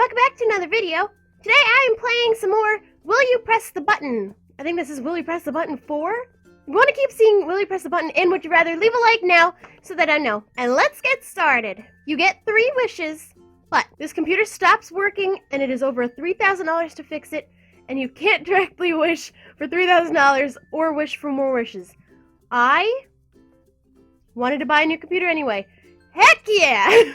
welcome back to another video. Today I am playing some more Will You Press the Button? I think this is Will You Press the Button 4? If you want to keep seeing Will You Press the Button and would you rather, leave a like now so that I know. And let's get started. You get 3 wishes, but this computer stops working and it is over $3,000 to fix it, and you can't directly wish for $3,000 or wish for more wishes. I wanted to buy a new computer anyway. Heck yeah!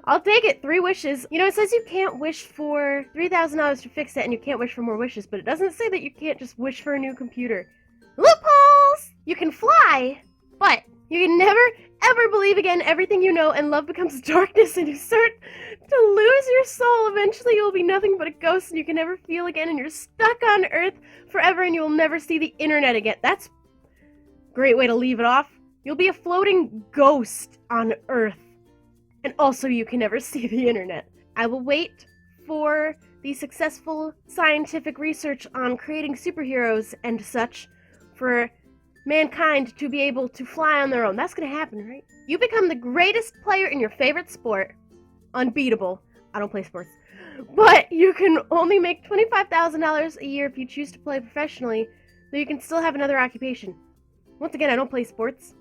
I'll take it. 3 wishes. You know, it says you can't wish for $3,000 to fix it and you can't wish for more wishes, but it doesn't say that you can't just wish for a new computer. Loopholes! You can fly, but you can never, ever believe again. Everything you know and love becomes darkness and you start to lose your soul. Eventually you'll be nothing but a ghost and you can never feel again and you're stuck on Earth forever and you'll never see the internet again. That's a great way to leave it off. You'll be a floating ghost on Earth. And also you can never see the internet. I will wait for the successful scientific research on creating superheroes and such for mankind to be able to fly on their own. That's gonna happen, right? You become the greatest player in your favorite sport. Unbeatable. I don't play sports. But you can only make $25,000 a year if you choose to play professionally, though you can still have another occupation. Once again, I don't play sports.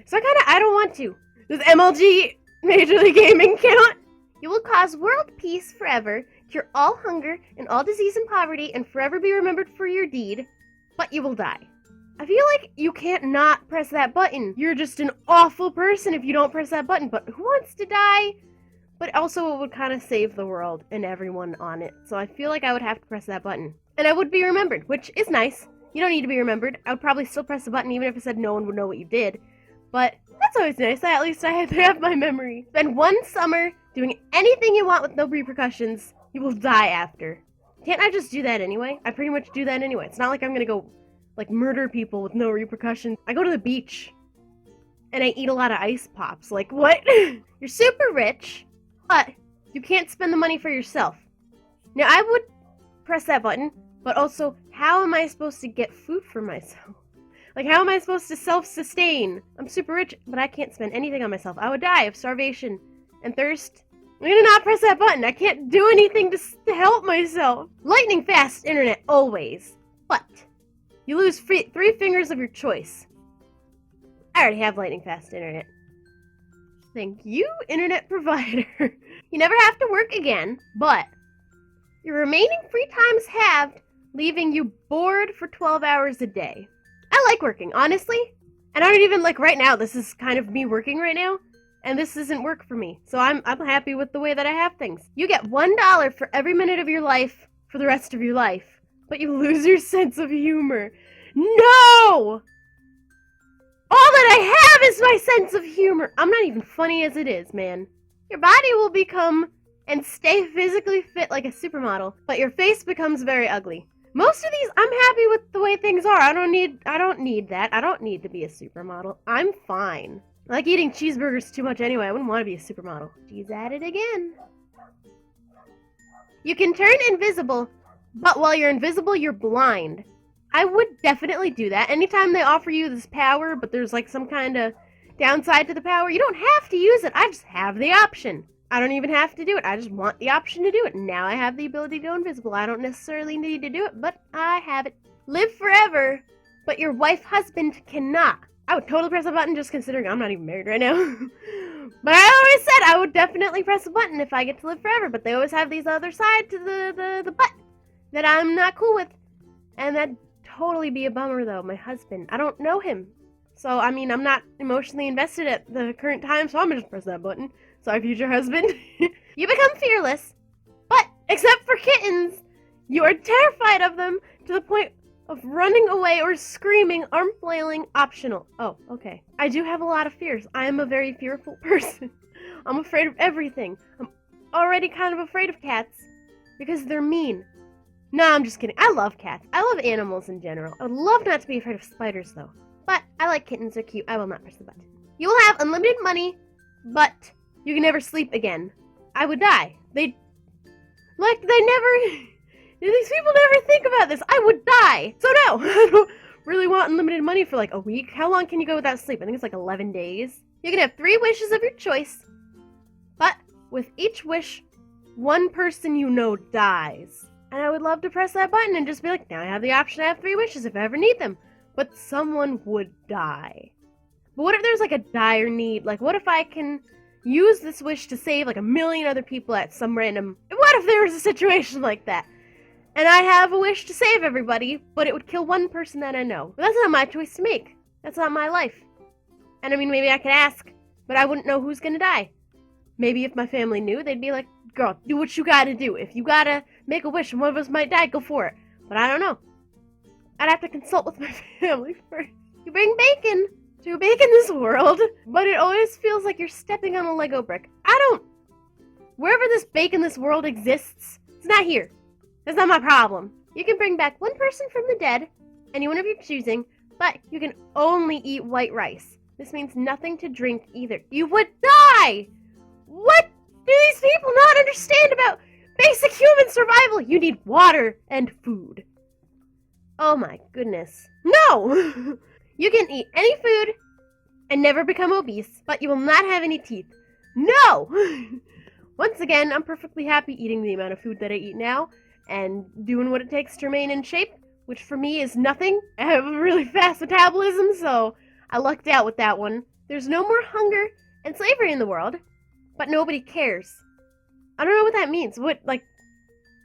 So I don't want to. Does MLG Major League Gaming count? You will cause world peace forever, cure all hunger and all disease and poverty, and forever be remembered for your deed, but you will die. I feel like you can't not press that button. You're just an awful person if you don't press that button, but who wants to die? But also it would kind of save the world and everyone on it, so I feel like I would have to press that button. And I would be remembered, which is nice. You don't need to be remembered. I would probably still press the button even if it said no one would know what you did, but that's always nice. At least I have my memory. Spend 1 summer doing anything you want with no repercussions. You will die after. Can't I just do that anyway? I pretty much do that anyway. It's not like I'm gonna go, like, murder people with no repercussions. I go to the beach, and I eat a lot of ice pops. Like, what? You're super rich, but you can't spend the money for yourself. Now, I would press that button, but also, how am I supposed to get food for myself? Like, how am I supposed to self-sustain? I'm super rich, but I can't spend anything on myself. I would die of starvation and thirst. I'm gonna not press that button. I can't do anything to help myself. Lightning fast internet, always. But you lose 3 fingers of your choice. I already have lightning fast internet. Thank you, internet provider. You never have to work again, but your remaining free time is halved, leaving you bored for 12 hours a day. I like working, honestly. And I don't even, like, right now, this is kind of me working right now, and this isn't work for me. So I'm happy with the way that I have things. You get $1 for every minute of your life for the rest of your life, but you lose your sense of humor. No! All that I have is my sense of humor. I'm not even funny as it is, man. Your body will become and stay physically fit like a supermodel, but your face becomes very ugly. Most of these, I'm happy with the way things are. I don't need that. I don't need to be a supermodel. I'm fine. I like eating cheeseburgers too much anyway. I wouldn't want to be a supermodel. She's at it again. You can turn invisible, but while you're invisible, you're blind. I would definitely do that. Anytime they offer you this power, but there's like some kind of downside to the power, you don't have to use it. I just have the option. I don't even have to do it. I just want the option to do it. Now I have the ability to go invisible. I don't necessarily need to do it, but I have it. Live forever, but your husband cannot. I would totally press a button just considering I'm not even married right now. But I always said I would definitely press a button if I get to live forever, but they always have these other side to the butt that I'm not cool with. And that'd totally be a bummer though, my husband. I don't know him. So, I mean, I'm not emotionally invested at the current time, so I'm gonna just press that button. Sorry, future husband. You become fearless, but except for kittens, you are terrified of them to the point of running away or screaming, arm flailing, optional. Oh, okay. I do have a lot of fears. I am a very fearful person. I'm afraid of everything. I'm already kind of afraid of cats because they're mean. No, I'm just kidding. I love cats. I love animals in general. I would love not to be afraid of spiders, though. But I like kittens. They're cute. I will not press the button. You will have unlimited money, but you can never sleep again. I would die. These people never think about this. I would die. So no, I don't really want unlimited money for like a week. How long can you go without sleep? I think it's like 11 days. You can have 3 wishes of your choice, but with each wish, one person you know dies. And I would love to press that button and just be like, now I have the option to have 3 wishes if I ever need them. But someone would die. But what if there's like a dire need? Like, what if I can use this wish to save like 1,000,000 other people at some random... What if there was a situation like that? And I have a wish to save everybody, but it would kill one person that I know. But that's not my choice to make. That's not my life. And I mean, maybe I could ask, but I wouldn't know who's gonna die. Maybe if my family knew, they'd be like, girl, do what you gotta do. If you gotta make a wish and one of us might die, go for it. But I don't know. I'd have to consult with my family first. You bring bacon to bake in this world, but it always feels like you're stepping on a Lego brick. Wherever this bake in this world exists, it's not here. That's not my problem. You can bring back one person from the dead, anyone of your choosing, but you can only eat white rice. This means nothing to drink either. You would die! What do these people not understand about basic human survival? You need water and food. Oh my goodness. No! You can eat any food and never become obese, but you will not have any teeth. No! Once again, I'm perfectly happy eating the amount of food that I eat now and doing what it takes to remain in shape, which for me is nothing. I have a really fast metabolism, so I lucked out with that one. There's no more hunger and slavery in the world, but nobody cares. I don't know what that means.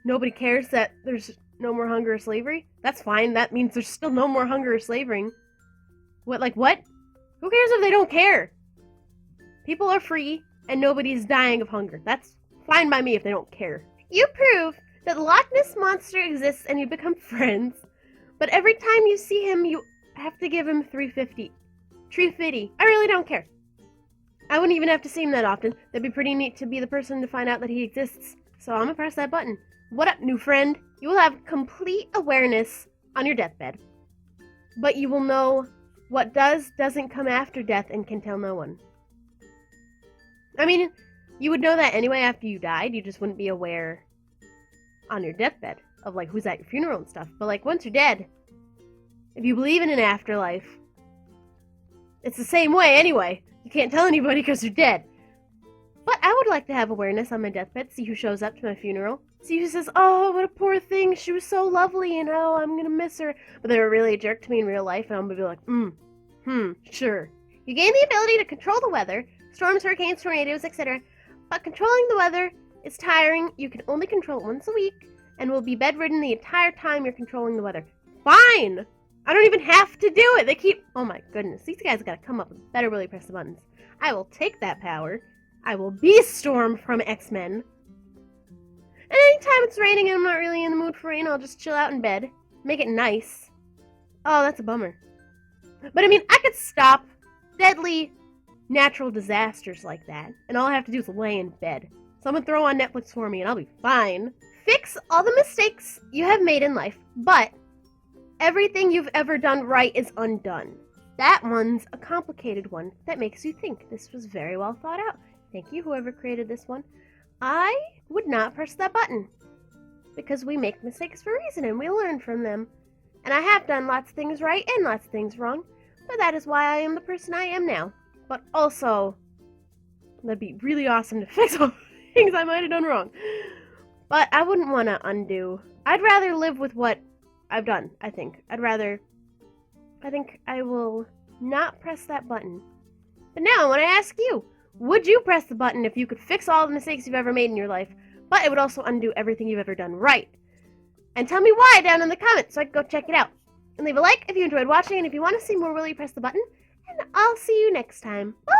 Nobody cares that there's no more hunger or slavery? That's fine. That means there's still no more hunger or slavery. What? Who cares if they don't care? People are free, and nobody's dying of hunger. That's fine by me if they don't care. You prove that the Loch Ness Monster exists and you become friends, but every time you see him, you have to give him 350. 350. I really don't care. I wouldn't even have to see him that often. That'd be pretty neat to be the person to find out that he exists. So I'm gonna press that button. What up, new friend? You will have complete awareness on your deathbed, but you will know what doesn't come after death and can tell no one. I mean, you would know that anyway after you died. You just wouldn't be aware on your deathbed of who's at your funeral and stuff. But once you're dead, if you believe in an afterlife, it's the same way anyway. You can't tell anybody because you're dead. But I would like to have awareness on my deathbed, see who shows up to my funeral. See who says, oh, what a poor thing, she was so lovely, and oh, I'm gonna miss her. But they were really a jerk to me in real life, and I'm gonna be like, sure. You gain the ability to control the weather, storms, hurricanes, tornadoes, etc. But controlling the weather is tiring. You can only control it once a week, and will be bedridden the entire time you're controlling the weather. Fine! I don't even have to do it. Oh my goodness, these guys gotta come up with better really press the buttons. I will take that power. I will be Storm from X-Men. And anytime it's raining and I'm not really in the mood for rain, I'll just chill out in bed. Make it nice. Oh, that's a bummer. But I mean, I could stop deadly natural disasters like that, and all I have to do is lay in bed. Someone throw on Netflix for me and I'll be fine. Fix all the mistakes you have made in life, but everything you've ever done right is undone. That one's a complicated one that makes you think. This was very well thought out. Thank you, whoever created this one. I would not press that button, because we make mistakes for a reason and we learn from them. And I have done lots of things right and lots of things wrong, but that is why I am the person I am now. But also, that'd be really awesome to fix all the things I might have done wrong. But I wouldn't want to undo. I'd rather live with what I've done, I think. I think I will not press that button. But now I want to ask you, would you press the button if you could fix all the mistakes you've ever made in your life, but it would also undo everything you've ever done right? And tell me why down in the comments so I can go check it out. And leave a like if you enjoyed watching, and if you want to see more, will you press the button? And I'll see you next time. Bye!